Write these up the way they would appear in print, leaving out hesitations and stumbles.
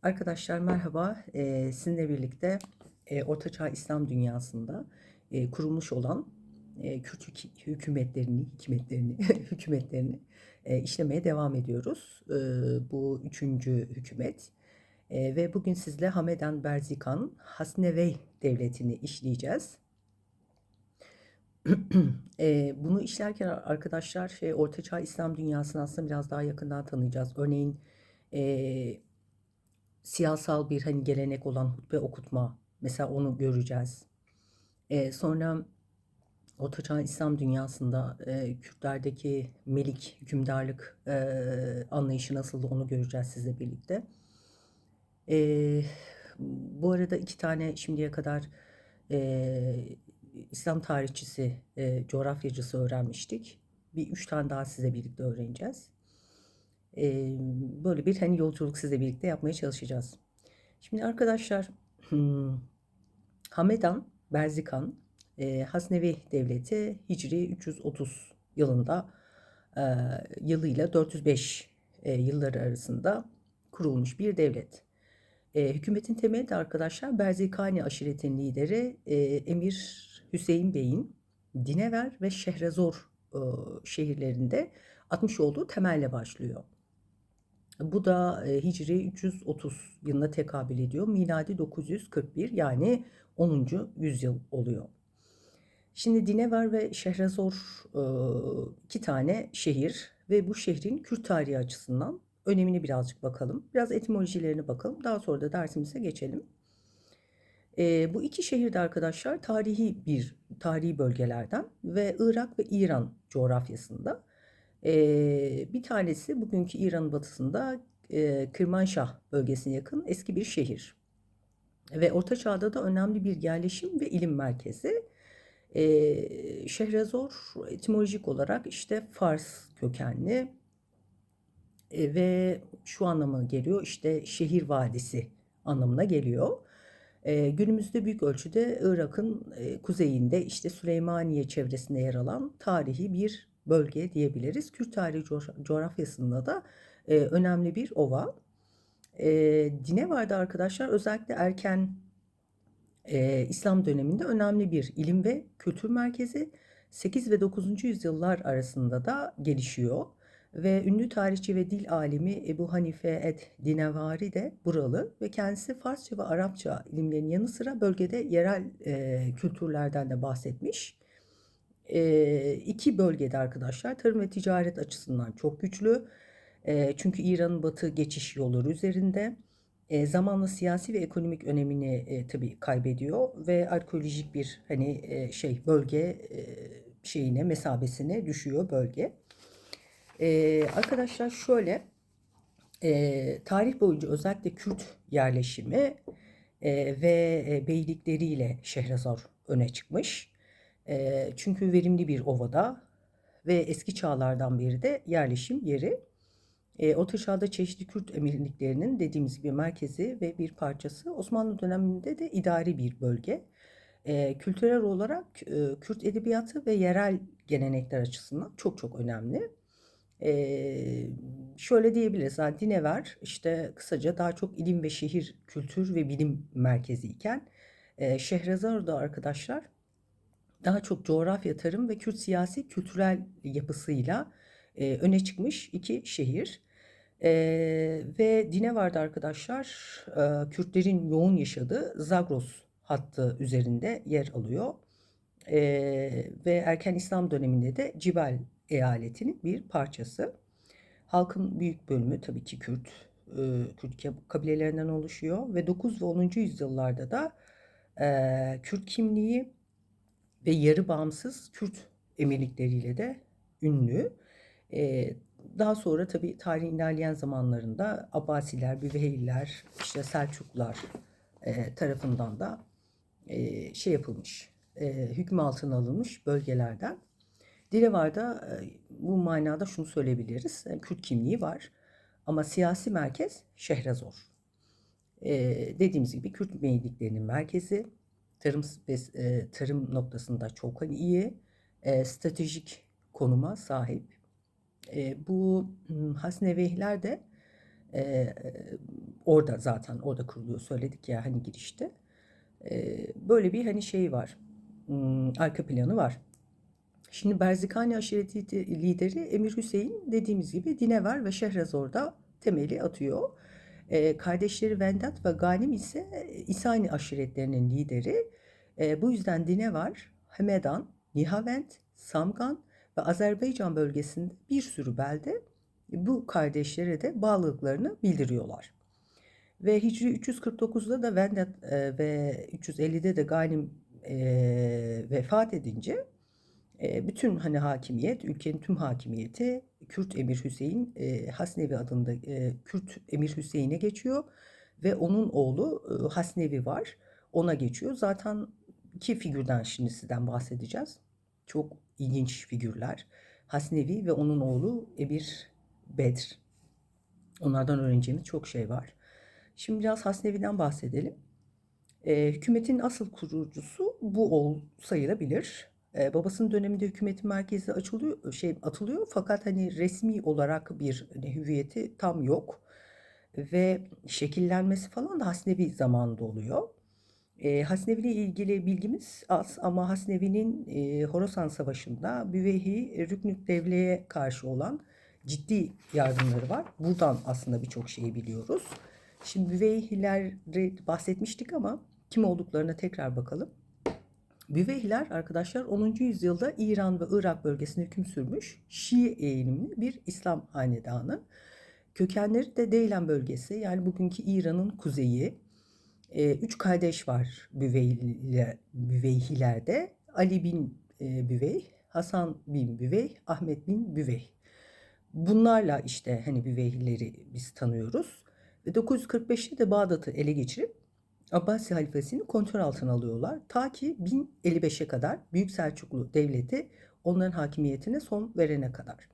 Arkadaşlar merhaba. Sizinle birlikte Ortaçağ İslam dünyasında kurulmuş olan Kürt hükümetlerini, hükümetlerini işlemeye devam ediyoruz. Bu üçüncü hükümet ve bugün sizle Hamedan Berzikan Hasnevey Devleti'ni işleyeceğiz. Bunu işlerken arkadaşlar Ortaçağ İslam dünyasını aslında biraz daha yakından tanıyacağız. Örneğin e, siyasal bir hani gelenek olan hutbe okutma mesela onu göreceğiz. Sonra Ortaçağ İslam dünyasında Kürtlerdeki melik hükümdarlık anlayışı nasıldı onu göreceğiz sizle birlikte. E, Bu arada iki tane şimdiye kadar e, İslam tarihçisi, coğrafyacısı öğrenmiştik. Bir üç tane daha size birlikte öğreneceğiz. Böyle bir hani yolculuk sizle birlikte yapmaya çalışacağız. Şimdi arkadaşlar Hamedan Berzikan Hasnevi Devleti Hicri 330 yılında e, yılıyla 405 yılları arasında kurulmuş bir devlet. Hükümetin temeli de arkadaşlar Berzikani aşiretinin lideri Emir Hüseyin Bey'in Dinever ve Şehrezor şehirlerinde atmış olduğu temelle başlıyor. Bu da Hicri 330 yılına tekabül ediyor. Miladi 941 yani 10. yüzyıl oluyor. Şimdi Dinever ve Şehrezor iki tane şehir ve bu şehrin Kürt tarihi açısından önemini birazcık bakalım. Biraz etimolojilerine bakalım. Daha sonra da dersimize geçelim. Bu iki şehirde arkadaşlar tarihi bölgelerden ve Irak ve İran coğrafyasında. Bir tanesi bugünkü İran'ın batısında Kırmanşah bölgesine yakın eski bir şehir. Ve Orta Çağ'da da önemli bir yerleşim ve ilim merkezi. Şehrezor etimolojik olarak işte Fars kökenli ve şu anlama geliyor işte şehir vadisi anlamına geliyor. Günümüzde büyük ölçüde Irak'ın kuzeyinde işte Süleymaniye çevresinde yer alan tarihi bir bölge diyebiliriz. Kürt tarihi coğrafyasında da önemli bir ova. Dinevar'da arkadaşlar özellikle erken İslam döneminde önemli bir ilim ve kültür merkezi 8 ve 9. yüzyıllar arasında da gelişiyor. Ve ünlü tarihçi ve dil alimi Ebu Hanife Dinevari de buralı ve kendisi Farsça ve Arapça ilimlerinin yanı sıra bölgede yerel kültürlerden de bahsetmiş. İki bölgede arkadaşlar tarım ve ticaret açısından çok güçlü. Çünkü İran'ın batı geçiş yolları üzerinde zamanla siyasi ve ekonomik önemini tabii kaybediyor ve arkeolojik bir hani bölge şeyine mesabesine düşüyor bölge. Arkadaşlar şöyle tarih boyunca özellikle Kürt yerleşimi ve beylikleriyle Şehrazar öne çıkmış. Çünkü verimli bir ovada ve eski çağlardan beri de yerleşim yeri. Orta Çağ'da çeşitli Kürt emirliklerinin dediğimiz gibi merkezi ve bir parçası. Osmanlı döneminde de idari bir bölge. Kültürel olarak Kürt edebiyatı ve yerel gelenekler açısından çok çok önemli. Şöyle diyebiliriz. Yani Dinever işte kısaca daha çok ilim ve şehir, kültür ve bilim merkezi iken Şehrazar da arkadaşlar daha çok coğrafya, tarım ve Kürt siyasi kültürel yapısıyla öne çıkmış iki şehir. Ve Dinevar'da arkadaşlar Kürtlerin yoğun yaşadığı Zagros hattı üzerinde yer alıyor. Ve erken İslam döneminde de Cibel eyaletinin bir parçası. Halkın büyük bölümü tabii ki Kürt, Kürt kabilelerinden oluşuyor ve 9 ve 10. yüzyıllarda da Kürt kimliği ve yarı bağımsız Kürt emirlikleriyle de ünlü. Eee, Daha sonra tabii tarihin ilerleyen zamanlarında Abbasiler, Büveyhiler, işte Selçuklular tarafından da yapılmış, hükmü altına alınmış bölgelerden. Dilevar'da bu manada şunu söyleyebiliriz. Kürt kimliği var ama siyasi merkez Şehrazor. Dediğimiz gibi Kürt beyliklerinin merkezi tarım ve tarım noktasında çok hani iyi stratejik konuma sahip. Bu Hasneveyler de e, Orada zaten orada kuruluyor, söyledik ya hani girişte. Böyle bir hani şey var. Arka planı var. Şimdi Berzikani aşireti lideri Emir Hüseyin dediğimiz gibi Dinever ve Şehrazor'da temeli atıyor. Kardeşleri Vendat ve Ganim ise İsani aşiretlerinin lideri. Bu yüzden Dinever, Hemedan, Nihavend, Samgan ve Azerbaycan bölgesinde bir sürü belde bu kardeşlere de bağlılıklarını bildiriyorlar. Ve Hicri 349'da da Vendat ve 350'de de Ganim vefat edince bütün hani hakimiyet, ülkenin tüm hakimiyeti Kürt Emir Hüseyin Hasnevi adında Kürt Emir Hüseyin'e geçiyor ve onun oğlu Hasnevi var. Ona geçiyor. Zaten iki figürden şimdi sizden bahsedeceğiz. Çok ilginç figürler. Hasnevi ve onun oğlu Emir Bedr. Onlardan öğreneceğimiz çok şey var. Şimdi biraz Hasnevi'den bahsedelim. Hükümetin asıl kurucusu bu sayılabilir. Babasının döneminde hükümetin merkezi atılıyor fakat hani resmi olarak bir hani, hüviyeti tam yok ve şekillenmesi falan da Hasnevi zamanında oluyor. Hasnevi ile ilgili bilgimiz az ama Hasnevi'nin Horasan Savaşı'nda Büveyhi Rüknük Devle'ye karşı olan ciddi yardımları var. Buradan aslında birçok şeyi biliyoruz. Şimdi Büveyhileri bahsetmiştik ama kim olduklarına tekrar bakalım. Büveyhiler arkadaşlar 10. yüzyılda İran ve Irak bölgesine hüküm sürmüş Şii eğilimli bir İslam hanedanı. Kökenleri de Deylen bölgesi, yani bugünkü İran'ın kuzeyi. Üç kardeş var Büveyhilerde. Ali bin Büveyh, Hasan bin Büveyh, Ahmet bin Büveyh. Bunlarla işte hani Büveyhileri biz tanıyoruz. Ve 945'te de Bağdat'ı ele geçirip Abbasi halifesini kontrol altına alıyorlar. Ta ki 1055'e kadar Büyük Selçuklu Devleti onların hakimiyetine son verene kadar.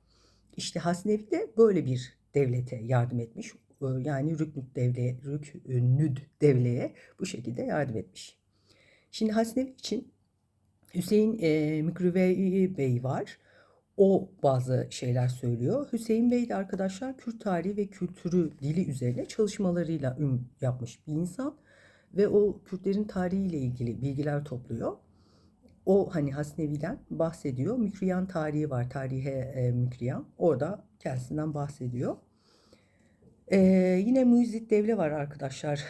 İşte Hasnevi de böyle bir devlete yardım etmiş. Yani Rüknüd Devle'ye bu şekilde yardım etmiş. Şimdi Hasnevi için Hüseyin Mikrüvey Bey var. O bazı şeyler söylüyor. Hüseyin Bey de arkadaşlar Kürt tarihi ve kültürü, dili üzerine çalışmalarıyla ün yapmış bir insan. Ve o Kürtlerin tarihiyle ilgili bilgiler topluyor. O hani Hasnevi'den bahsediyor. Mükriyan tarihi var. Tarihe Mükriyan. Orada kendisinden bahsediyor. Yine Muizzid Devle var arkadaşlar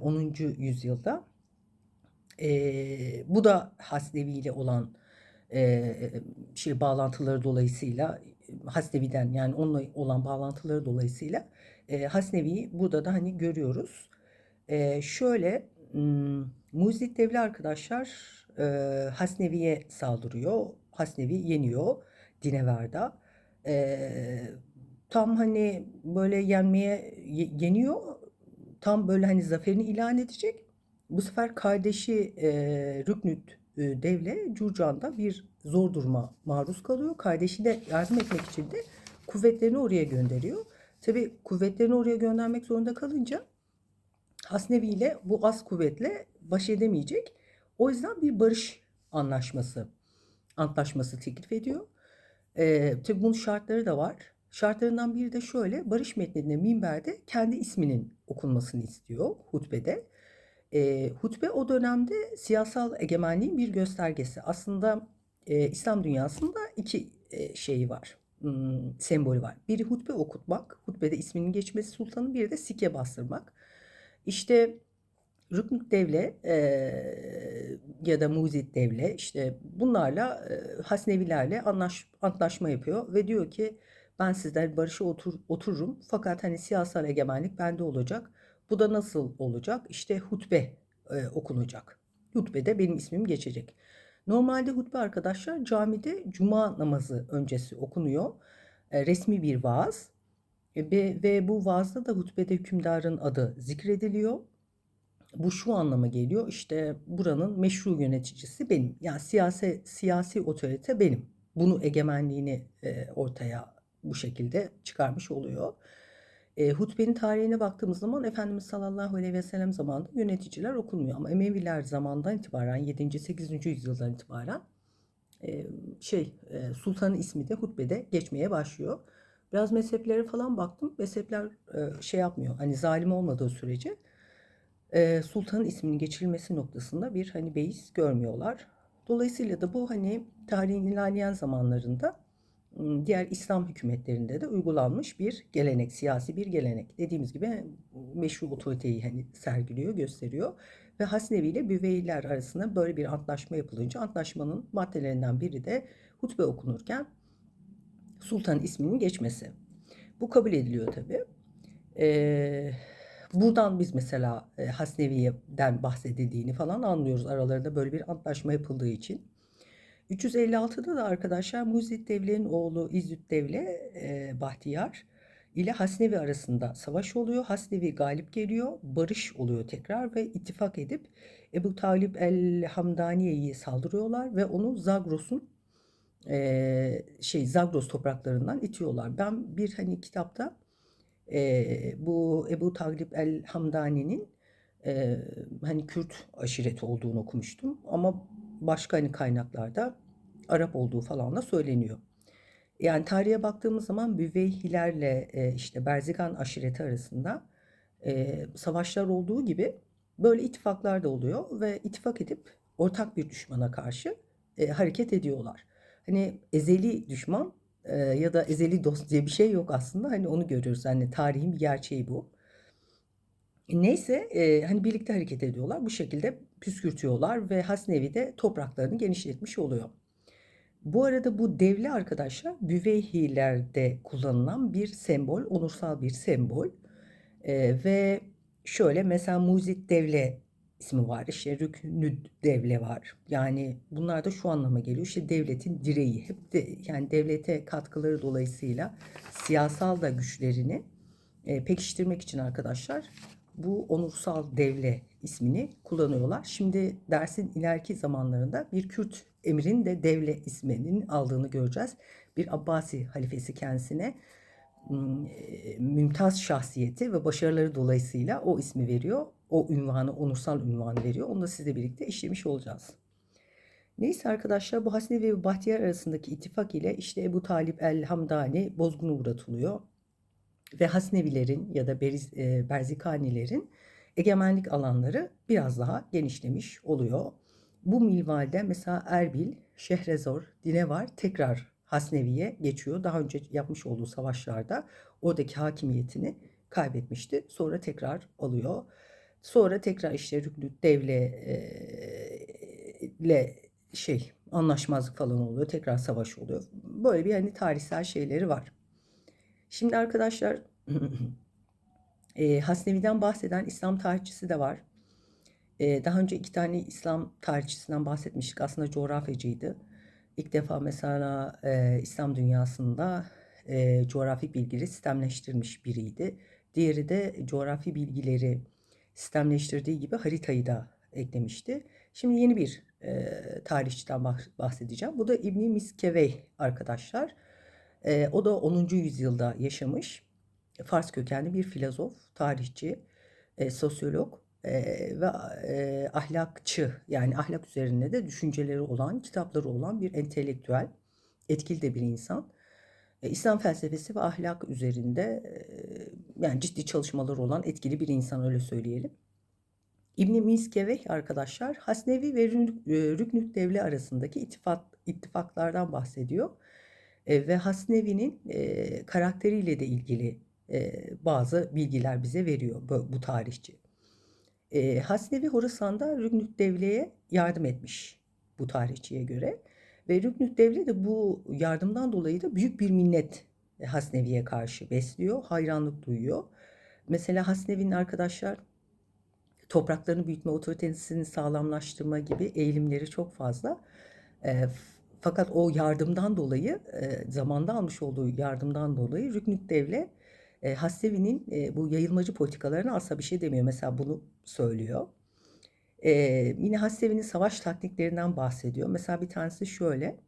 10. yüzyılda. Bu da Hasnevi ile olan bağlantıları dolayısıyla Hasnevi'den, yani onunla olan bağlantıları dolayısıyla Hasnevi'yi burada da hani görüyoruz. Şöyle Muizzid Devle arkadaşlar Hasnevi'ye saldırıyor. Hasnevi yeniyor Dinever'da. Tam hani böyle yeniyor. Tam böyle hani zaferini ilan edecek. Bu sefer kardeşi Rüknüt Devle Curcan'da bir zor duruma maruz kalıyor. Kardeşi de yardım etmek için de kuvvetlerini oraya gönderiyor. Tabii kuvvetlerini oraya göndermek zorunda kalınca Hasnevi ile bu az kuvvetle baş edemeyecek. O yüzden bir barış antlaşması teklif ediyor. Tabii bunun şartları da var. Şartlarından biri de şöyle: barış metninde minberde kendi isminin okunmasını istiyor hutbede. Hutbe o dönemde siyasal egemenliğin bir göstergesi. Aslında İslam dünyasında iki şeyi var, sembolü var. Biri hutbe okutmak, hutbede isminin geçmesi sultanın, biri de sikke bastırmak. İşte Rüknük Devle ya da Muizzid Devle işte bunlarla Hasnevilerle antlaşma yapıyor ve diyor ki ben sizler barışa otururum fakat hani siyasal egemenlik bende olacak. Bu da nasıl olacak? İşte hutbe okunacak. Hutbede benim ismim geçecek. Normalde hutbe arkadaşlar camide cuma namazı öncesi okunuyor. Resmi bir vaaz ve bu vaazda da hutbede hükümdarın adı zikrediliyor. Bu şu anlama geliyor: işte buranın meşru yöneticisi benim. Yani siyasi otorite benim. Bunu egemenliğini ortaya bu şekilde çıkarmış oluyor. Hutbenin tarihine baktığımız zaman Efendimiz sallallahu aleyhi ve sellem zamanında yöneticiler okunmuyor. Ama Emeviler zamandan itibaren 7. 8. yüzyıldan itibaren sultanın ismi de hutbede geçmeye başlıyor. Biraz mezheplere falan baktım. Mezhepler şey yapmıyor. Hani zalim olmadığı sürece sultanın isminin geçirilmesi noktasında bir hani beis görmüyorlar. Dolayısıyla da bu hani tarihin ilerleyen zamanlarında diğer İslam hükümetlerinde de uygulanmış bir gelenek, siyasi bir gelenek. Dediğimiz gibi meşru otoriteyi hani sergiliyor, gösteriyor. Ve Hasnevi ile Büveyhiler arasında böyle bir antlaşma yapılınca antlaşmanın maddelerinden biri de hutbe okunurken sultanın isminin geçmesi. Bu kabul ediliyor tabii. Ee, Buradan biz mesela Hasnevi'den bahsedildiğini falan anlıyoruz aralarında böyle bir antlaşma yapıldığı için. 356'da da arkadaşlar Muhyiddin Devle'nin oğlu İzzet Devle Bahtiyar ile Hasnevi arasında savaş oluyor. Hasnevi galip geliyor, barış oluyor tekrar ve ittifak edip Ebu Talib el-Hamdaniye'ye saldırıyorlar ve onu Zagros'un Zagros topraklarından itiyorlar. Ben bir hani kitapta bu Ebu Talib el-Hamdani'nin hani Kürt aşireti olduğunu okumuştum ama başka hani kaynaklarda Arap olduğu falan da söyleniyor. Yani tarihe baktığımız zaman Büveyhilerle işte Berzigan aşireti arasında savaşlar olduğu gibi böyle ittifaklar da oluyor ve ittifak edip ortak bir düşmana karşı hareket ediyorlar. Hani ezeli düşman ya da ezeli dost diye bir şey yok aslında. Hani onu görüyoruz. Hani tarihin bir gerçeği bu. Neyse hani birlikte hareket ediyorlar. Bu şekilde püskürtüyorlar ve Hasnevi de topraklarını genişletmiş oluyor. Bu arada bu devle arkadaşlar Büveyhilerde kullanılan bir sembol, onursal bir sembol. Ve şöyle mesela Muzit Devle ismi var, işte Rüknü Devle var. Yani bunlar da şu anlama geliyor. İşte devletin direği. Hep de yani devlete katkıları dolayısıyla siyasal da güçlerini pekiştirmek için arkadaşlar bu onursal devle ismini kullanıyorlar. Şimdi dersin ileriki zamanlarında bir Kürt emirin de devle isminin aldığını göreceğiz. Bir Abbasi halifesi kendisine mümtaz şahsiyeti ve başarıları dolayısıyla o ismi veriyor. O ünvanı, onursal ünvanı veriyor. Onu da sizle birlikte işlemiş olacağız. Neyse arkadaşlar bu Hasnevi ve Bahtiyar arasındaki ittifak ile işte Ebu Talib el-Hamdani bozguna uğratılıyor. Ve Hasnevilerin ya da Berzikanilerin egemenlik alanları biraz daha genişlemiş oluyor. Bu minvalde mesela Erbil, Şehrezor, Dinevar tekrar Hasnevi'ye geçiyor. Daha önce yapmış olduğu savaşlarda oradaki hakimiyetini kaybetmişti. Sonra tekrar alıyor. Sonra tekrar işte Rüknüt ile anlaşmazlık falan oluyor. Tekrar savaş oluyor. Böyle bir hani tarihsel şeyleri var. Şimdi arkadaşlar Hasnevi'den bahseden İslam tarihçisi de var. Daha önce iki tane İslam tarihçisinden bahsetmiştik. Aslında coğrafyacıydı. İlk defa mesela İslam dünyasında coğrafi bilgileri sistemleştirmiş biriydi. Diğeri de coğrafi bilgileri sistemleştirdiği gibi haritayı da eklemişti. Şimdi yeni bir tarihçiden bahsedeceğim. Bu da İbn Miskevey arkadaşlar. O da 10. yüzyılda yaşamış. Fars kökenli bir filozof, tarihçi, sosyolog ve ahlakçı, yani ahlak üzerine de düşünceleri olan, kitapları olan bir entelektüel, etkili de bir insan. İslam felsefesi ve ahlak üzerinde yani ciddi çalışmaları olan etkili bir insan, öyle söyleyelim. İbn Miskeveh arkadaşlar Hasnevi ve Rüknük Devle arasındaki ittifaklardan bahsediyor. Ve Hasnevi'nin karakteriyle de ilgili bazı bilgiler bize veriyor bu tarihçi. Hasnevi Horasan'da Rüknük Devle'ye yardım etmiş bu tarihçiye göre. Ve Rüknük Devle de bu yardımdan dolayı da büyük bir minnet Hasnevi'ye karşı besliyor, hayranlık duyuyor. Mesela Hasnevi'nin arkadaşlar topraklarını büyütme, otoritesini sağlamlaştırma gibi eğilimleri çok fazla. Fakat o yardımdan dolayı, zamanda almış olduğu yardımdan dolayı Rüknük Devlet Hasnevi'nin bu yayılmacı politikalarına asla bir şey demiyor. Mesela bunu söylüyor. Yine Hasnevi'nin savaş taktiklerinden bahsediyor. Mesela bir tanesi şöyle.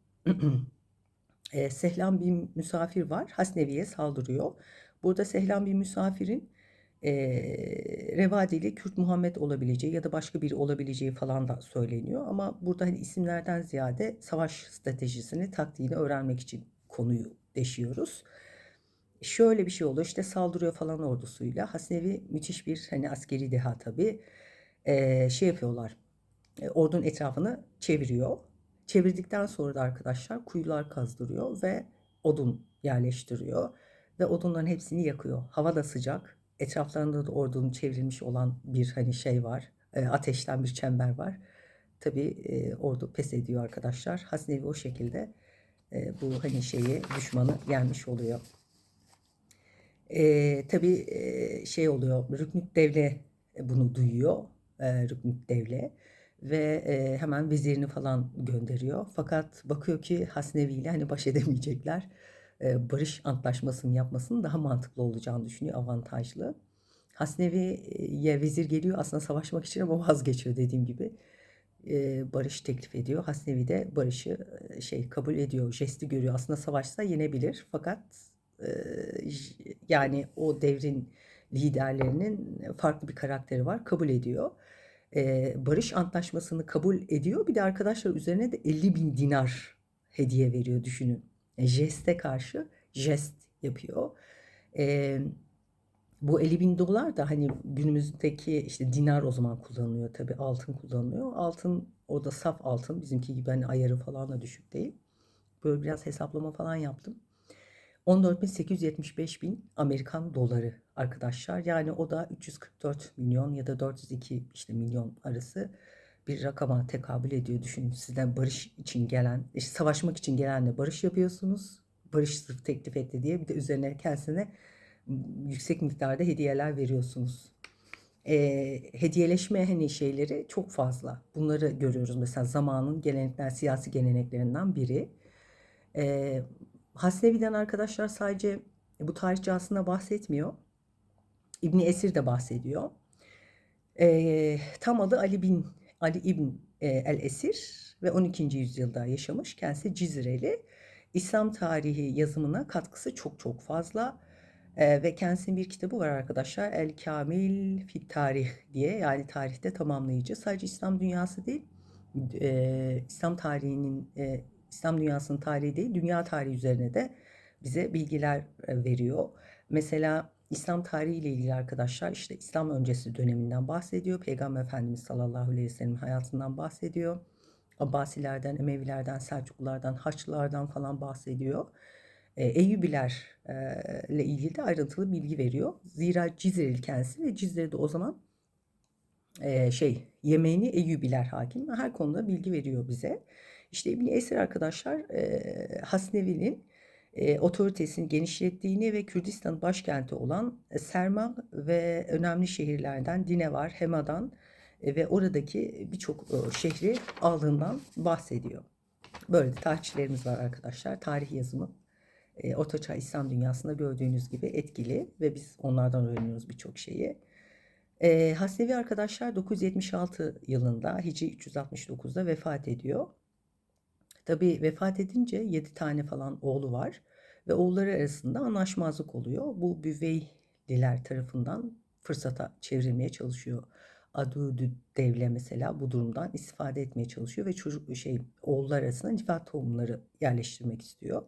Sehlan bir misafir var. Hasnevi'ye saldırıyor. Burada Sehlan bir misafirin Revadili Kürt Muhammed olabileceği ya da başka biri olabileceği falan da söyleniyor. Ama burada hani isimlerden ziyade savaş stratejisini, taktiğini öğrenmek için konuyu deşiyoruz. Şöyle bir şey oluyor, işte saldırıyor falan ordusuyla. Hasnevi müthiş bir hani askeri deha tabii. Şey yapıyorlar. Ordunun etrafını çeviriyor. Çevirdikten sonra da arkadaşlar kuyular kazdırıyor ve odun yerleştiriyor. Ve odunların hepsini yakıyor. Hava da sıcak. Etraflarında da ordunun çevrilmiş olan bir hani şey var. Ateşten bir çember var. Tabii ordu pes ediyor arkadaşlar. Hasnevi o şekilde bu hani şeyi düşmanı yenmiş oluyor. Tabii şey oluyor. Rüknük Devle bunu duyuyor. Rüknük Devle ve hemen vezirini falan gönderiyor. Fakat bakıyor ki Hasnevi ile hani baş edemeyecekler. Barış antlaşmasını yapmasının daha mantıklı olacağını düşünüyor, avantajlı. Hasnevi'ye vezir geliyor aslında savaşmak için ama vazgeçiyor dediğim gibi. Barış teklif ediyor. Hasnevi de barışı şey kabul ediyor. Jesti görüyor. Aslında savaşsa yenebilir. Fakat yani o devrin liderlerinin farklı bir karakteri var. Kabul ediyor. Barış antlaşmasını kabul ediyor. Bir de arkadaşlar üzerine de 50.000 dinar hediye veriyor düşünün. Jeste karşı jest yapıyor. E, Bu 50.000 dolar da hani günümüzdeki işte dinar o zaman kullanılıyor tabii, altın kullanılıyor. Altın orada saf altın, bizimki gibi hani ayarı falan da düşük değil. Böyle biraz hesaplama falan yaptım. 14.875 bin Amerikan doları arkadaşlar. Yani o da 344 milyon ya da 402 işte milyon arası bir rakama tekabül ediyor. Düşünün, sizden barış için gelen, işte savaşmak için gelenle barış yapıyorsunuz. Barış sırf teklif etti diye bir de üzerine kendisine yüksek miktarda hediyeler veriyorsunuz. Hediyeleşme hani şeyleri çok fazla. Bunları görüyoruz mesela zamanın gelenekler, siyasi geleneklerinden biri. Ee, Hasnevi'den arkadaşlar sadece bu tarihçi aslında bahsetmiyor. İbni Esir de bahsediyor. Tam adı Ali İbn el Esir ve 12. yüzyılda yaşamış. Kendisi Cizreli. İslam tarihi yazımına katkısı çok çok fazla. Ve kendisinin bir kitabı var arkadaşlar. El Kamil Fit Tarih diye, yani tarihte tamamlayıcı. Sadece İslam dünyası değil, İslam tarihinin, İslam dünyasının tarihi değil, dünya tarihi üzerine de bize bilgiler veriyor. Mesela İslam tarihi ile ilgili arkadaşlar işte İslam öncesi döneminden bahsediyor. Peygamber Efendimiz sallallahu aleyhi ve sellem'in hayatından bahsediyor. Abbasilerden, Emevilerden, Selçuklulardan, Haçlılardan falan bahsediyor. Eyyubiler ile ilgili de ayrıntılı bilgi veriyor. Zira Cizreli kendisi ve Cizre'de o zaman şey Yemen'i Eyyubiler hakim. Her konuda bilgi veriyor bize. İşte İbn Esir arkadaşlar Hasnevi'nin otoritesini genişlettiğini ve Kürdistan başkenti olan Sermag ve önemli şehirlerden Dinevar, Hemadan ve oradaki birçok şehri aldığından bahsediyor. Böyle de tarihçilerimiz var arkadaşlar. Tarih yazımı Ortaçağ İslam dünyasında gördüğünüz gibi etkili ve biz onlardan öğreniyoruz birçok şeyi. Hasnevi arkadaşlar 976 yılında Hicri 369'da vefat ediyor. Tabii vefat edince 7 tane falan oğlu var ve oğulları arasında anlaşmazlık oluyor. Bu Büveyliler tarafından fırsata çevrilmeye çalışıyor. Adudü Devle mesela bu durumdan istifade etmeye çalışıyor ve çocuk oğullar arasında nifak tohumları yerleştirmek istiyor.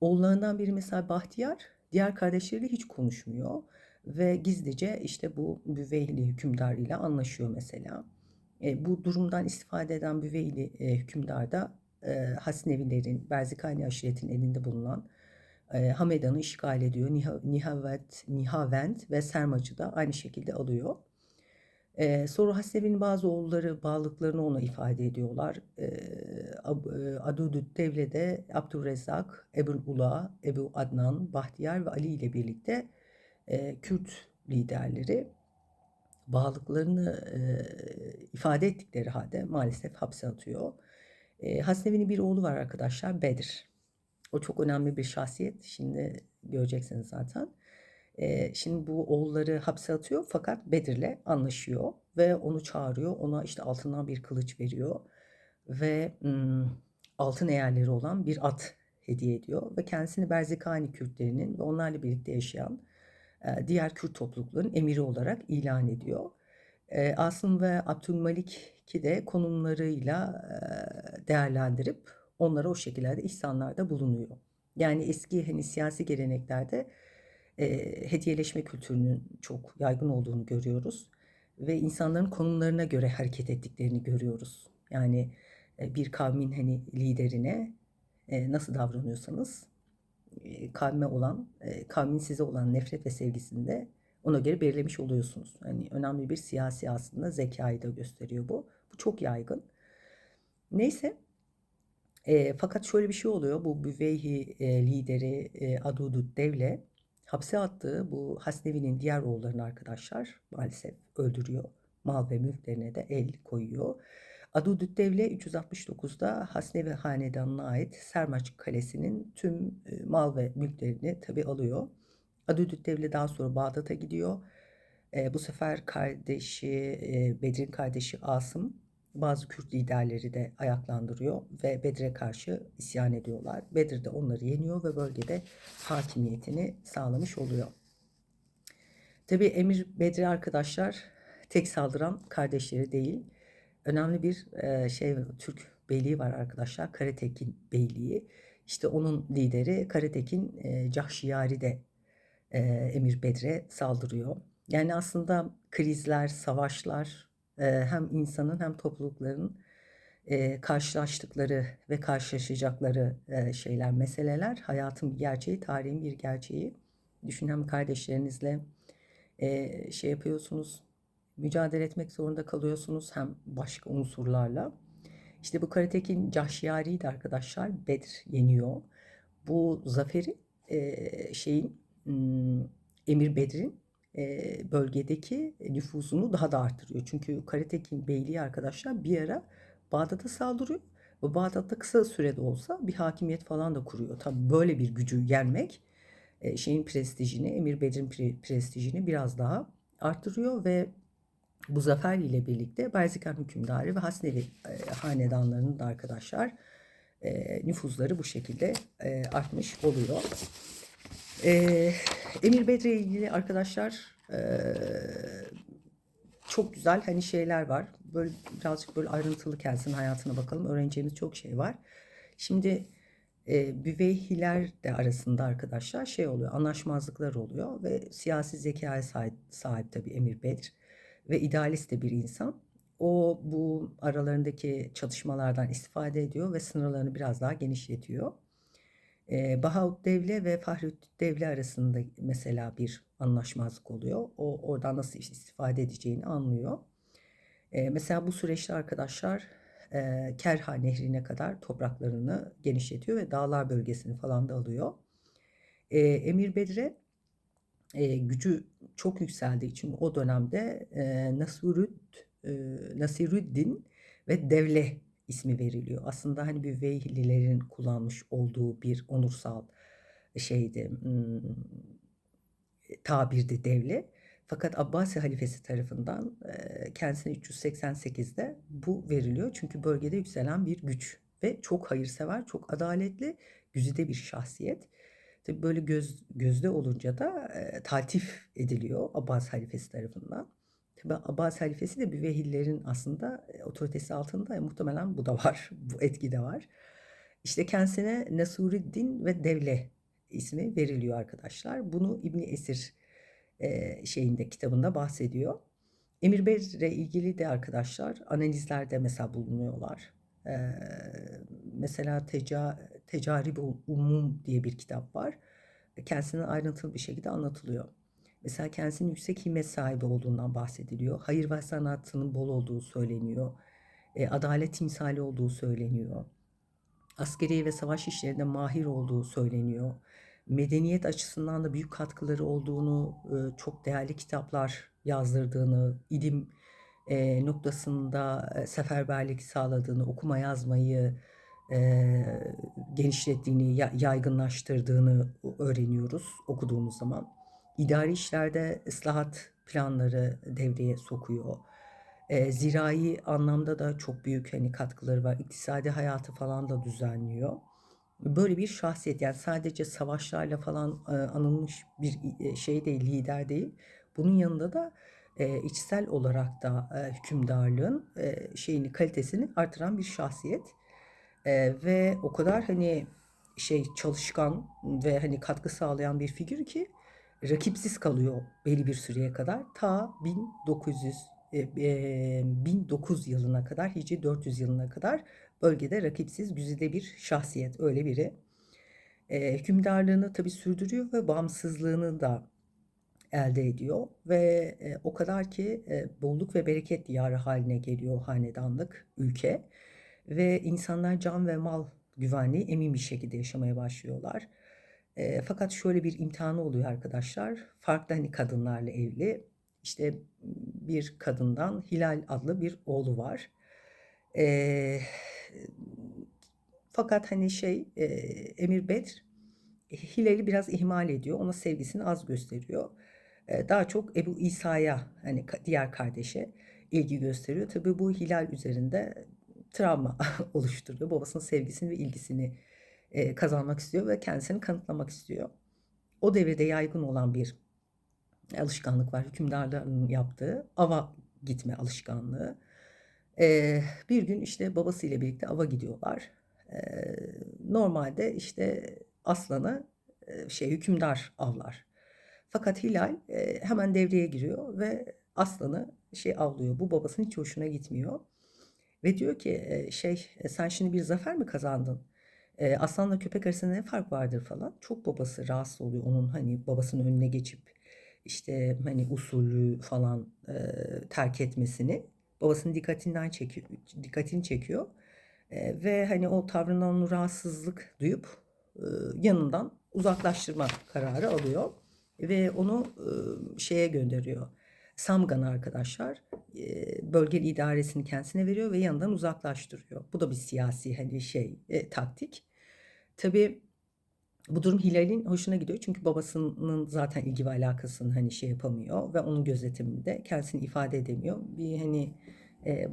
Oğullarından biri mesela Bahtiyar, diğer kardeşleriyle hiç konuşmuyor ve gizlice işte bu Büveyli hükümdar ile anlaşıyor mesela. Bu durumdan istifade eden Büveyli hükümdar da Hasnevilerin, Berzikani aşiretinin elinde bulunan Hamedan'ı işgal ediyor. Nihavend ve Sermac'ı da aynı şekilde alıyor. Sonra Hasnevi'nin bazı oğulları bağlılıklarını ona ifade ediyorlar. Adudü't Devle'de Abdurrezzak, Ebu'l-Ula, Ebu Adnan, Bahtiyar ve Ali ile birlikte Kürt liderleri bağlılıklarını ifade ettikleri halde maalesef hapse atıyor. Hasnevi'nin bir oğlu var arkadaşlar, Bedir. O çok önemli bir şahsiyet. Şimdi göreceksiniz zaten. Şimdi bu oğulları hapse atıyor fakat Bedir'le anlaşıyor ve onu çağırıyor. Ona işte altından bir kılıç veriyor ve altın eğerleri olan bir at hediye ediyor ve kendisini Berzikani Kürtlerinin ve onlarla birlikte yaşayan diğer Kürt toplulukların emiri olarak ilan ediyor. Asım ve Abdülmalik'i de konumlarıyla değerlendirip onlara o şekillerde ihsanlarda bulunuyor. Yani eski hani siyasi geleneklerde hediyeleşme kültürünün çok yaygın olduğunu görüyoruz ve insanların konumlarına göre hareket ettiklerini görüyoruz. Yani bir kavmin hani liderine nasıl davranıyorsanız kavmin size olan nefret ve sevgisini de ona göre belirlemiş oluyorsunuz. Hani önemli bir siyasi aslında zekayı da gösteriyor bu. Bu çok yaygın. Neyse. Fakat şöyle bir şey oluyor. Bu Büveyhi lideri Adudut Devle hapse attığı bu Hasnevi'nin diğer oğullarını arkadaşlar maalesef öldürüyor. Mal ve mülklerine de el koyuyor. Adudut Devle 369'da Hasnevi hanedanına ait Sermaç Kalesi'nin tüm mal ve mülklerini tabi alıyor. Adudut Devle daha sonra Bağdat'a gidiyor. Bu sefer Bedir'in kardeşi Asım bazı Kürt liderleri de ayaklandırıyor ve Bedir'e karşı isyan ediyorlar. Bedir de onları yeniyor ve bölgede hakimiyetini sağlamış oluyor. Tabii Emir Bedri arkadaşlar tek saldıran kardeşleri değil. Önemli bir Türk beyliği var arkadaşlar. Karatekin Beyliği. İşte onun lideri Karatekin Cahşiyari de Emir Bedre saldırıyor. Yani aslında krizler, savaşlar hem insanın hem toplulukların karşılaştıkları ve karşılaşacakları meseleler. Hayatın bir gerçeği, tarihin bir gerçeği. Düşün hem kardeşlerinizle yapıyorsunuz, mücadele etmek zorunda kalıyorsunuz hem başka unsurlarla. İşte bu Karatekin Cahşiyari'yi de arkadaşlar Bedir yeniyor. Bu zaferi Emir Bedir'in bölgedeki nüfuzunu daha da arttırıyor. Çünkü Karatekin Beyliği arkadaşlar bir ara Bağdat'a saldırıyor ve Bağdat'ta kısa sürede olsa bir hakimiyet falan da kuruyor. Tabii böyle bir gücü yenmek prestijini, Emir Bedir'in prestijini biraz daha arttırıyor ve bu zafer ile birlikte Berzikan hükümdarı ve Hasnevi hanedanlarının da arkadaşlar nüfuzları bu şekilde artmış oluyor. Emir Bedre ile ilgili arkadaşlar çok güzel hani şeyler var. Böyle birazcık böyle ayrıntılı kendisinin hayatına bakalım. Öğreneceğimiz çok şey var. Şimdi Büveyhiler de arasında arkadaşlar oluyor, anlaşmazlıklar oluyor ve siyasi zekaya sahip tabii Emir Bedr ve idealist de bir insan. O bu aralarındaki çatışmalardan istifade ediyor ve sınırlarını biraz daha genişletiyor. Bahaut Devle ve Fahrettin Devle arasında mesela bir anlaşmazlık oluyor. O oradan nasıl istifade edeceğini anlıyor. Mesela bu süreçte arkadaşlar Kerha Nehri'ne kadar topraklarını genişletiyor ve dağlar bölgesini falan da alıyor. Emir Bedre gücü çok yükseldiği için o dönemde Nasirüddin ve Devle ismi veriliyor. Aslında hani bir Veyhlilerin kullanmış olduğu bir onursal şeydi, tabirdi Devle. Fakat Abbasi halifesi tarafından kendisine 388'de bu veriliyor. Çünkü bölgede yükselen bir güç ve çok hayırsever, çok adaletli, güzide bir şahsiyet. Tabii böyle gözde olunca da taltif ediliyor Abbas halifesi tarafından. Tabii Abbas halifesi de Büvehillerin aslında otoritesi altında muhtemelen bu da var, bu etki de var. İşte kendisine Nasuruddin ve Devle ismi veriliyor arkadaşlar. Bunu İbni Esir kitabında bahsediyor. Emir Bezir'le ilgili de arkadaşlar analizlerde mesela bulunuyorlar. Mesela Tecarib-ül Umum diye bir kitap var. Kendisinin ayrıntılı bir şekilde anlatılıyor. Mesela kendisinin yüksek himmet sahibi olduğundan bahsediliyor. Hayır ve sanatının bol olduğu söyleniyor. Adalet timsali olduğu söyleniyor. Askeri ve savaş işlerinde mahir olduğu söyleniyor. Medeniyet açısından da büyük katkıları olduğunu, çok değerli kitaplar yazdırdığını, ilim noktasında seferberlik sağladığını, okuma yazmayı genişlettiğini, yaygınlaştırdığını öğreniyoruz okuduğumuz zaman. İdari işlerde ıslahat planları devreye sokuyor. Zirai anlamda da çok büyük hani katkıları var. İktisadi hayatı falan da düzenliyor. Böyle bir şahsiyet, yani sadece savaşlarla falan anılmış bir şey değil, lider değil. Bunun yanında da içsel olarak da hükümdarlığın kalitesini artıran bir şahsiyet. Ve o kadar hani çalışkan ve hani katkı sağlayan bir figür ki rakipsiz kalıyor belli bir süreye kadar. Ta 1900 yılına kadar, Hicri 400 yılına kadar bölgede rakipsiz güzide bir şahsiyet, öyle biri. Hükümdarlığını tabii sürdürüyor ve bağımsızlığını da elde ediyor ve o kadar ki bolluk ve bereket diyarı haline geliyor hanedanlık, ülke ve insanlar can ve mal güvenliği emin bir şekilde yaşamaya başlıyorlar. Fakat şöyle bir imtihanı oluyor arkadaşlar. Farklı hani kadınlarla evli. İşte bir kadından Hilal adlı bir oğlu var. E, Fakat hani Emir Bedr Hilal'i biraz ihmal ediyor. Ona sevgisini az gösteriyor. Daha çok Ebu İsa'ya hani diğer kardeşe ilgi gösteriyor. Tabii bu Hilal üzerinde travma oluşturuyor. Babasının sevgisini ve ilgisini kazanmak istiyor ve kendisini kanıtlamak istiyor. O devirde yaygın olan bir alışkanlık var. Hükümdarların yaptığı ava gitme alışkanlığı. Bir gün işte babasıyla birlikte ava gidiyorlar. Normalde işte aslanı hükümdar avlar. Fakat Hilal hemen devreye giriyor ve aslanı avlıyor. Bu babasının hiç hoşuna gitmiyor. Ve diyor ki sen şimdi bir zafer mi kazandın? Aslanla köpek arasında ne fark vardır falan. Çok babası rahatsız oluyor onun hani babasının önüne geçip işte hani usulü falan terk etmesini. Babasının dikkatini çekiyor. Ve hani o tavrından onu rahatsızlık duyup yanından uzaklaştırma kararı alıyor ve onu şeye gönderiyor. Samgan'a arkadaşlar bölge idaresini kendisine veriyor ve yanından uzaklaştırıyor. Bu da bir siyasi hani taktik. Tabii bu durum Hilal'in hoşuna gidiyor çünkü babasının zaten ilgi ve alakasını hani yapamıyor ve onun gözetiminde kendisini ifade edemiyor. Bir hani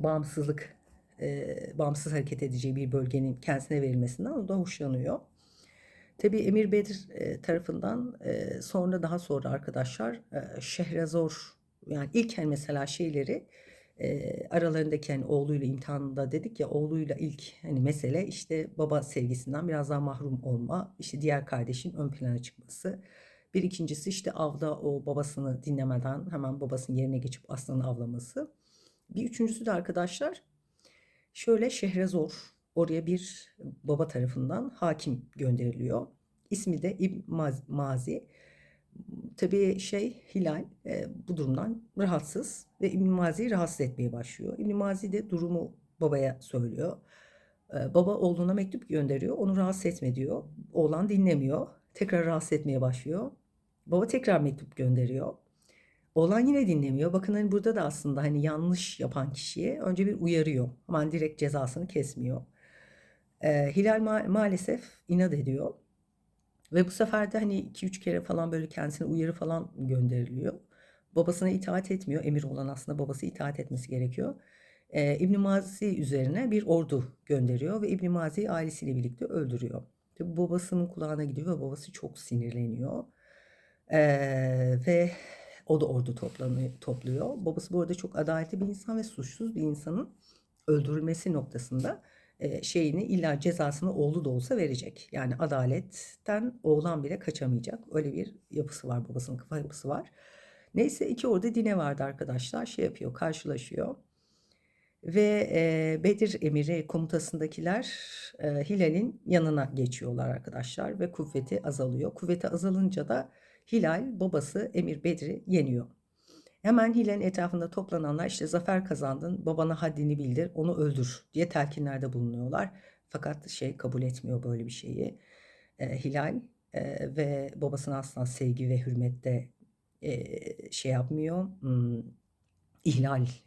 bağımsızlık bağımsız hareket edeceği bir bölgenin kendisine verilmesinden o da hoşlanıyor. Tabii Emir Bedir tarafından daha sonra arkadaşlar Şehrazor yani ilk hani mesela aralarındaki hani oğluyla imtihanında dedik ya oğluyla ilk hani mesele işte baba sevgisinden biraz daha mahrum olma, işte diğer kardeşin ön plana çıkması. Bir ikincisi işte avda o babasını dinlemeden hemen babasının yerine geçip aslanı avlaması. Bir üçüncüsü de arkadaşlar Şehrazor oraya bir baba tarafından hakim gönderiliyor. İsmi de İbn Mazi. Tabii Hilal bu durumdan rahatsız ve İbn Mazi'yi rahatsız etmeye başlıyor. İbn Mazi de durumu babaya söylüyor. Baba oğluna mektup gönderiyor. Onu rahatsız etme diyor. Oğlan dinlemiyor. Tekrar rahatsız etmeye başlıyor. Baba tekrar mektup gönderiyor. Oğlan yine dinlemiyor. Bakın hani burada da aslında hani yanlış yapan kişiye önce bir uyarıyor. Aman direkt cezasını kesmiyor. Hilal maalesef inat ediyor. Ve bu sefer de hani 2-3 kere falan böyle kendisine uyarı falan gönderiliyor. Babasına itaat etmiyor. Emir olan aslında babası itaat etmesi gerekiyor. İbn Mazi üzerine bir ordu gönderiyor ve İbn Mazi'yi ailesiyle birlikte öldürüyor. Tabii babasının kulağına gidiyor ve babası çok sinirleniyor. Ve o da ordu topluyor. Babası bu arada çok adaletli bir insan ve suçsuz bir insanın öldürülmesi noktasında şeyini illa cezasını oğlu da olsa verecek. Yani adaletten oğlan bile kaçamayacak. Öyle bir yapısı var, babasının kafa yapısı var. Neyse iki orada dine vardı arkadaşlar. Karşılaşıyor. Ve Bedir Emiri komutasındakiler Hilal'in yanına geçiyorlar arkadaşlar ve kuvveti azalıyor. Kuvveti azalınca da Hilal babası Emir Bedir'i yeniyor. Hemen Hilal'in etrafında toplananlar işte zafer kazandın, babana haddini bildir, onu öldür diye telkinlerde bulunuyorlar. Fakat kabul etmiyor böyle bir şeyi. Hilal ve babasına asla sevgi ve hürmette yapmıyor.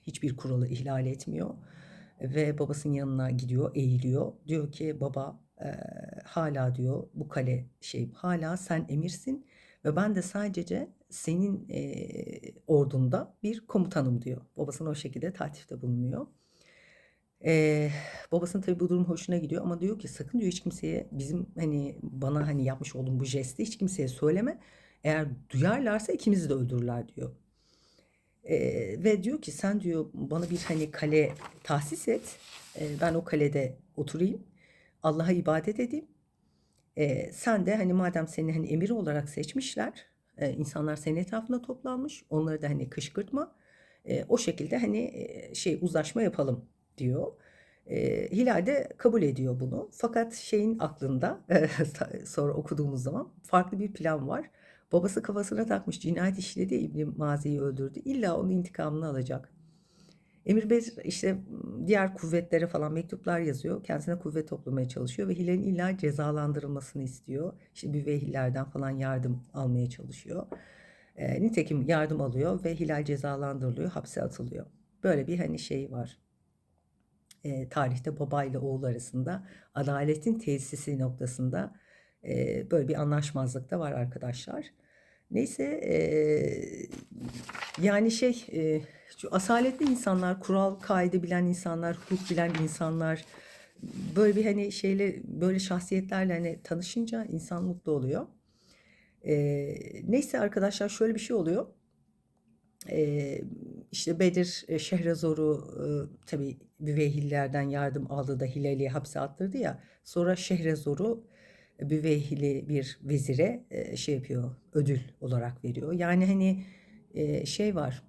Hiçbir kuralı ihlal etmiyor. Ve babasının yanına gidiyor, eğiliyor. Diyor ki baba hala diyor bu kale hala sen emirsin ve ben de sadece senin ordunda bir komutanım diyor. Babasına o şekilde tatifte bulunuyor. Babasının tabii bu durum hoşuna gidiyor ama diyor ki sakın diyor hiç kimseye bizim hani bana hani yapmış olduğum bu jesti hiç kimseye söyleme. Eğer duyarlarsa ikimizi de öldürürler diyor. Ve diyor ki sen diyor bana bir hani kale tahsis et. Ben o kalede oturayım. Allah'a ibadet edeyim. Sen de hani madem seni hani emir olarak seçmişler, insanlar senin etrafında toplanmış, onları da hani kışkırtma, o şekilde hani şey uzlaşma yapalım diyor. Hilal de kabul ediyor bunu. Fakat şeyin aklında sonra okuduğumuz zaman farklı bir plan var. Babası kafasına takmış cinayet işledi, İbn Mazi'yi öldürdü. İlla onun intikamını alacak. Emir Bey işte diğer kuvvetlere falan mektuplar yazıyor. Kendisine kuvvet toplamaya çalışıyor ve Hilal'in illa cezalandırılmasını istiyor. İşte Büveyhillerden falan yardım almaya çalışıyor. Nitekim yardım alıyor ve Hilal cezalandırılıyor, hapse atılıyor. Böyle bir hani şey var. Tarihte baba ile oğul arasında adaletin tesisi noktasında böyle bir anlaşmazlık da var arkadaşlar. Neyse yani şey şu asaletli insanlar, kural kaide bilen insanlar, hukuk bilen insanlar böyle bir hani şeyle böyle şahsiyetlerle hani tanışınca insan mutlu oluyor. Neyse arkadaşlar şöyle bir şey oluyor. Eee, işte Bedir Şehrazor'u tabii Büveyhillerden yardım aldı da Hilal'i hapse attırdı ya. Sonra Şehrazor'u Büveyhili bir vezire şey yapıyor, ödül olarak veriyor. Yani hani şey var,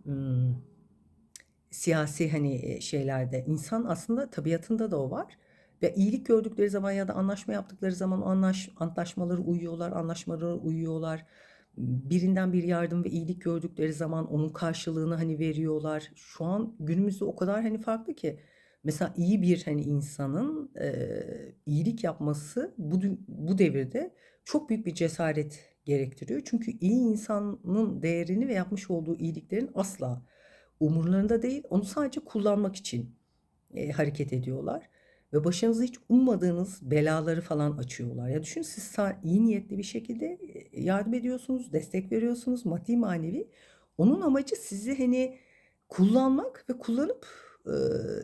siyasi hani şeylerde insan aslında tabiatında da o var. Ve iyilik gördükleri zaman ya da anlaşma yaptıkları zaman o antlaşmaları uyuyorlar, anlaşmalara uyuyorlar. Birinden bir yardım ve iyilik gördükleri zaman onun karşılığını hani veriyorlar. Şu an günümüzde o kadar hani farklı ki. Mesela iyi bir hani insanın iyilik yapması bu devirde çok büyük bir cesaret gerektiriyor. Çünkü iyi insanın değerini ve yapmış olduğu iyiliklerin asla umurlarında değil. Onu sadece kullanmak için hareket ediyorlar. Ve başınıza hiç ummadığınız belaları falan açıyorlar. Ya düşün siz iyi niyetli bir şekilde yardım ediyorsunuz, destek veriyorsunuz, maddi manevi. Onun amacı sizi hani kullanmak ve kullanıp e,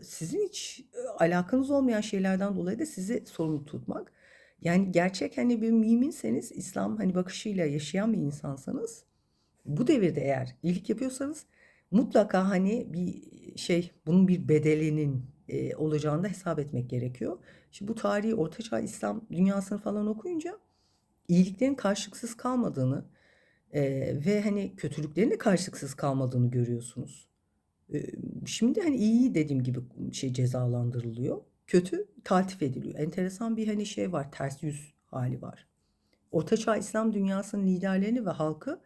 sizin hiç alakanız olmayan şeylerden dolayı da sizi sorumlu tutmak. Yani gerçek hani bir müminseniz, İslam hani bakışıyla yaşayan bir insansanız bu devirde eğer iyilik yapıyorsanız mutlaka hani bir şey bunun bir bedelinin olacağını da hesap etmek gerekiyor. Şimdi bu tarihi Ortaçağ İslam dünyasını falan okuyunca iyiliklerin karşılıksız kalmadığını e, ve hani kötülüklerin de karşılıksız kalmadığını görüyorsunuz. E, Şimdi hani iyi dediğim gibi şey cezalandırılıyor. Kötü taltif ediliyor. Enteresan bir hani şey var, ters yüz hali var. Ortaçağ İslam dünyasının liderlerini ve halkı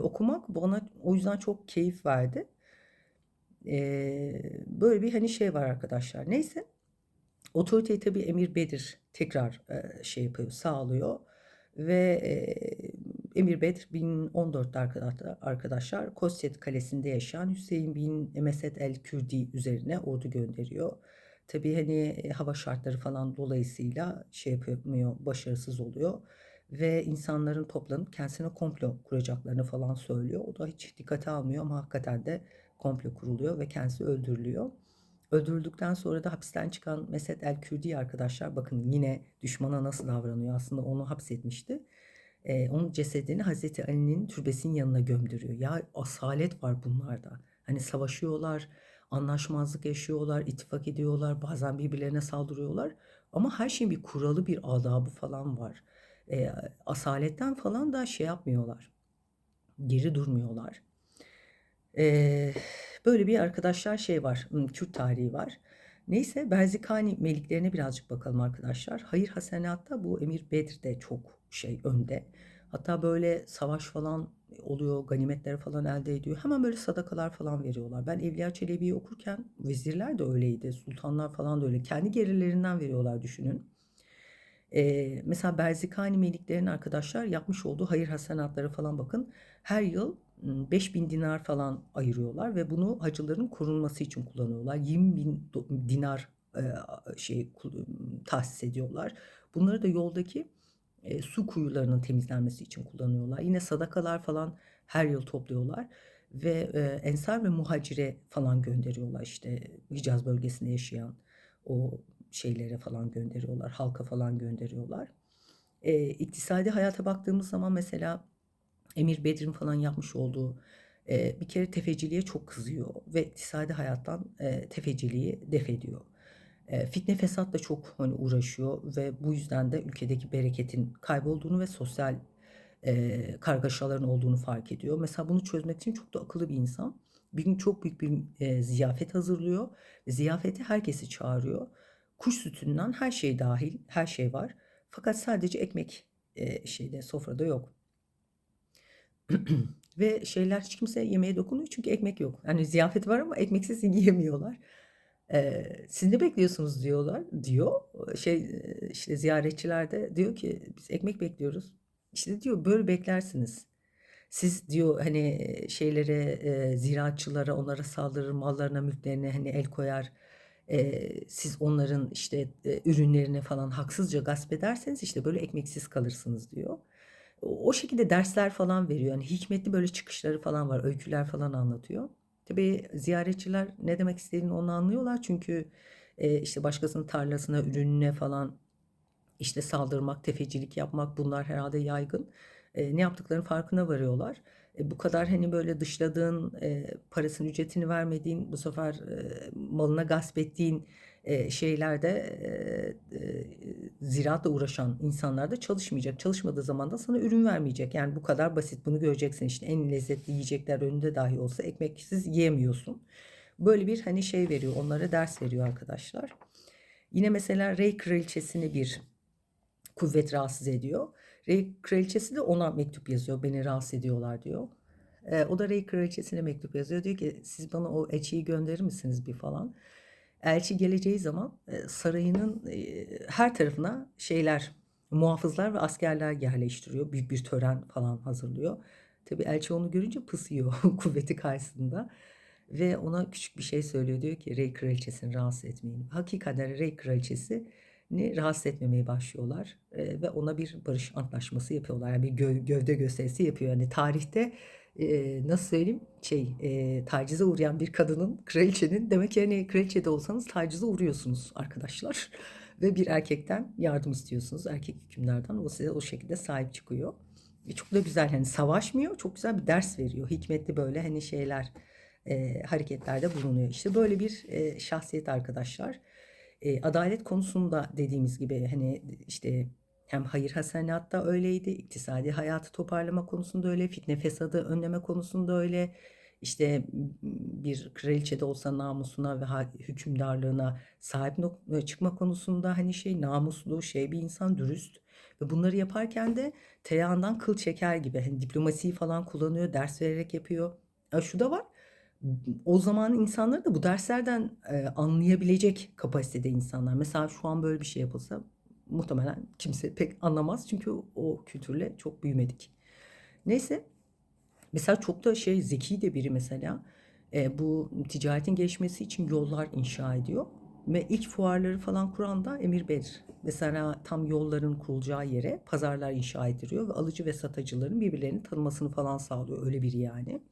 okumak bana o yüzden çok keyif verdi. Böyle bir hani şey var arkadaşlar. Neyse otoriteyi tabii Emir Bedir tekrar şey yapıyor, sağlıyor ve Emir Bedir 1014'te arkadaşlar Kosyet Kalesi'nde yaşayan Hüseyin bin Mesed el-Kürdi üzerine ordu gönderiyor. Tabii hani hava şartları falan dolayısıyla şey yapamıyor, başarısız oluyor ve insanların toplanıp kendisine komplo kuracaklarını falan söylüyor. O da hiç dikkate almıyor ama hakikaten de komplo kuruluyor ve kendisi öldürülüyor. Öldürüldükten sonra da hapisten çıkan Mesed el-Kürdi arkadaşlar bakın yine düşmana nasıl davranıyor. Aslında onu hapsetmişti. Onun cesedini Hazreti Ali'nin türbesinin yanına gömdürüyor. Ya asalet var bunlarda. Hani savaşıyorlar, anlaşmazlık yaşıyorlar, ittifak ediyorlar, bazen birbirlerine saldırıyorlar. Ama her şeyin bir kuralı, bir adabı falan var. Asaletten falan da şey yapmıyorlar, geri durmuyorlar. Eee, böyle bir arkadaşlar şey var, Kürt tarihi var. Neyse Berzikani meliklerine birazcık bakalım arkadaşlar. Hayır hasenatta bu Emir Bedir de çok şey önde. Hatta böyle savaş falan oluyor, ganimetler falan elde ediyor. Hemen böyle sadakalar falan veriyorlar. Ben Evliya Çelebi'yi okurken vezirler de öyleydi, sultanlar falan da öyle. Kendi gelirlerinden veriyorlar düşünün. Mesela Berzikani meliklerin arkadaşlar yapmış olduğu hayır hasenatları falan bakın. Her yıl 5.000 dinar falan ayırıyorlar ve bunu hacıların korunması için kullanıyorlar. 20.000 dinar şey tahsis ediyorlar. Bunları da yoldaki su kuyularının temizlenmesi için kullanıyorlar. Yine sadakalar falan her yıl topluyorlar ve ensar ve muhacire falan gönderiyorlar işte Hicaz bölgesinde yaşayan o şeylere falan gönderiyorlar, halka falan gönderiyorlar. İktisadi hayata baktığımız zaman mesela Emir Bedir'in falan yapmış olduğu bir kere tefeciliğe çok kızıyor ve iktisadi hayattan tefeciliği def ediyor. Fitne fesat da çok hani uğraşıyor ve bu yüzden de ülkedeki bereketin kaybolduğunu ve sosyal kargaşaların olduğunu fark ediyor. Mesela bunu çözmek için çok da akıllı bir insan. Bir gün çok büyük bir ziyafet hazırlıyor. Ziyafete herkesi çağırıyor. Kuş sütünden her şey dahil, her şey var. Fakat sadece ekmek sofrada yok. Ve hiç kimse yemeğe dokunmuyor çünkü ekmek yok. Yani ziyafet var ama ekmeksiz yiyemiyorlar. Siz ne bekliyorsunuz diyor. İşte ziyaretçiler de diyor ki biz ekmek bekliyoruz. İşte diyor böyle beklersiniz. Siz diyor hani ziraatçılara onlara saldırır, mallarına, mülklerine hani el koyar. Siz onların işte ürünlerini falan haksızca gasp ederseniz işte böyle ekmeksiz kalırsınız diyor. O şekilde dersler falan veriyor. Yani hikmetli böyle çıkışları falan var. Öyküler falan anlatıyor. Tabii ziyaretçiler ne demek istediğini onu anlıyorlar. Çünkü işte başkasının tarlasına, ürününe falan işte saldırmak, tefecilik yapmak bunlar herhalde yaygın. Ne yaptıklarının farkına varıyorlar. Bu kadar hani böyle dışladığın, parasının ücretini vermediğin, bu sefer malına gasp ettiğin şeylerde ziraatla uğraşan insanlar da çalışmayacak. Çalışmadığı zaman da sana ürün vermeyecek. Yani bu kadar basit. Bunu göreceksin işte en lezzetli yiyecekler önünde dahi olsa ekmeksiz yiyemiyorsun. Böyle bir hani veriyor, onlara ders veriyor arkadaşlar. Yine mesela Rey kraliçesini bir kuvvet rahatsız ediyor. Rey kraliçesi de ona mektup yazıyor. Beni rahatsız ediyorlar diyor. O da Rey kraliçesine mektup yazıyor. Diyor ki siz bana o elçiyi gönderir misiniz bir falan. Elçi geleceği zaman sarayının her tarafına muhafızlar ve askerler yerleştiriyor. Büyük bir tören falan hazırlıyor. Tabii elçi onu görünce pısıyor kuvveti karşısında. Ve ona küçük bir şey söylüyor. Diyor ki Rey kraliçesini rahatsız etmeyin. Hakikaten Rey kraliçesini rahatsız etmemeye başlıyorlar. Ve ona bir barış antlaşması yapıyorlar. Yani bir gövde gösterisi yapıyor. Yani tarihte nasıl söyleyeyim tacize uğrayan bir kadının kraliçenin demek ki hani kraliçe de olsanız tacize uğruyorsunuz arkadaşlar. Ve bir erkekten yardım istiyorsunuz. Erkek hükümdardan o size o şekilde sahip çıkıyor. Çok da güzel hani savaşmıyor. Çok güzel bir ders veriyor. Hikmetli böyle hani hareketlerde bulunuyor. İşte böyle bir şahsiyet arkadaşlar. Adalet konusunda dediğimiz gibi hani işte hem hayır hasenatta öyleydi, iktisadi hayatı toparlama konusunda öyle, fitne fesadı önleme konusunda öyle. İşte bir kraliçe de olsa namusuna ve hükümdarlığına sahip çıkma konusunda hani namuslu bir insan, dürüst ve bunları yaparken de tereyağından kıl çeker gibi hani diplomasiyi falan kullanıyor, ders vererek yapıyor. Şu da var. O zaman insanları da bu derslerden anlayabilecek kapasitede insanlar. Mesela şu an böyle bir şey yapılsa muhtemelen kimse pek anlamaz çünkü o kültürle çok büyümedik. Neyse, mesela çok da zeki de biri mesela. Bu ticaretin gelişmesi için yollar inşa ediyor. Ve ilk fuarları falan kuran da Emir Bedir. Mesela tam yolların kurulacağı yere pazarlar inşa ediliyor ve alıcı ve satıcıların birbirlerini tanımasını falan sağlıyor. Öyle biri yani.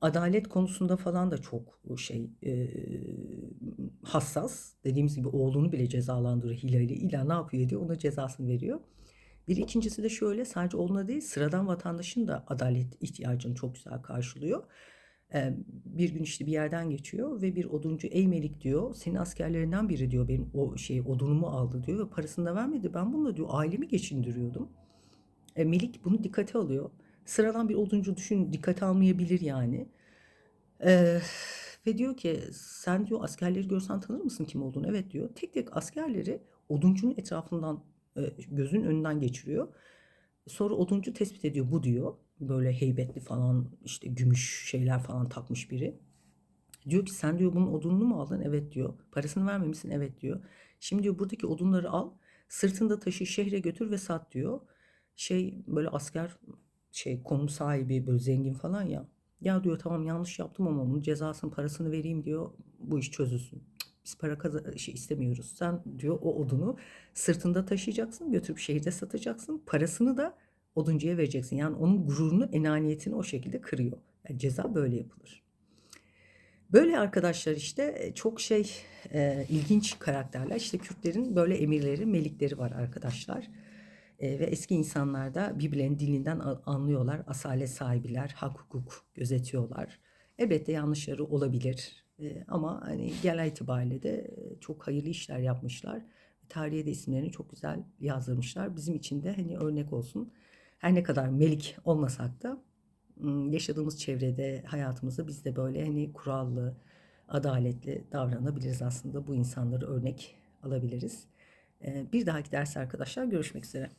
Adalet konusunda falan da çok hassas. Dediğimiz gibi oğlunu bile cezalandırıyor hileyle. İlla ne yapıyor diyor ona cezasını veriyor. Bir ikincisi de şöyle sadece oğluna değil sıradan vatandaşın da adalet ihtiyacını çok güzel karşılıyor. Bir gün işte bir yerden geçiyor ve bir oduncu ey Melik diyor senin askerlerinden biri diyor benim odunumu aldı diyor ve parasını da vermedi. Ben bununla diyor ailemi geçindiriyordum. Melik bunu dikkate alıyor. Sıradan bir oduncu düşün dikkate almayabilir yani. Eee, Ve diyor ki sen diyor askerleri görsen tanır mısın kim olduğunu? Evet diyor. Tek tek askerleri oduncunun etrafından gözünün önünden geçiriyor. Sonra oduncu tespit ediyor bu diyor. Böyle heybetli falan işte gümüş şeyler falan takmış biri. Diyor ki sen diyor bunun odununu mu aldın? Evet diyor. Parasını vermemişsin? Evet diyor. Şimdi diyor buradaki odunları al, sırtında taşı şehre götür ve sat diyor. Böyle asker konum sahibi böyle zengin falan ya. Ya diyor tamam yanlış yaptım ama bunun cezasını parasını vereyim diyor. Bu iş çözülsün. Biz para istemiyoruz. Sen diyor o odunu sırtında taşıyacaksın, götürüp şehirde satacaksın. Parasını da oduncuya vereceksin. Yani onun gururunu, enaniyetini o şekilde kırıyor. Yani ceza böyle yapılır. Böyle arkadaşlar işte çok ilginç karakterler. İşte Kürtlerin böyle emirleri, melikleri var arkadaşlar. Ve eski insanlar da birbirlerinin dilinden anlıyorlar. Asalet sahibiler, hak hukuk gözetiyorlar. Elbette yanlışları olabilir. Ama hani genel itibariyle de çok hayırlı işler yapmışlar. Tarihe de isimlerini çok güzel yazdırmışlar. Bizim için de hani örnek olsun. Her ne kadar melik olmasak da yaşadığımız çevrede, hayatımızda biz de böyle hani kurallı, adaletli davranabiliriz aslında. Bu insanları örnek alabiliriz. Bir dahaki ders arkadaşlar görüşmek üzere.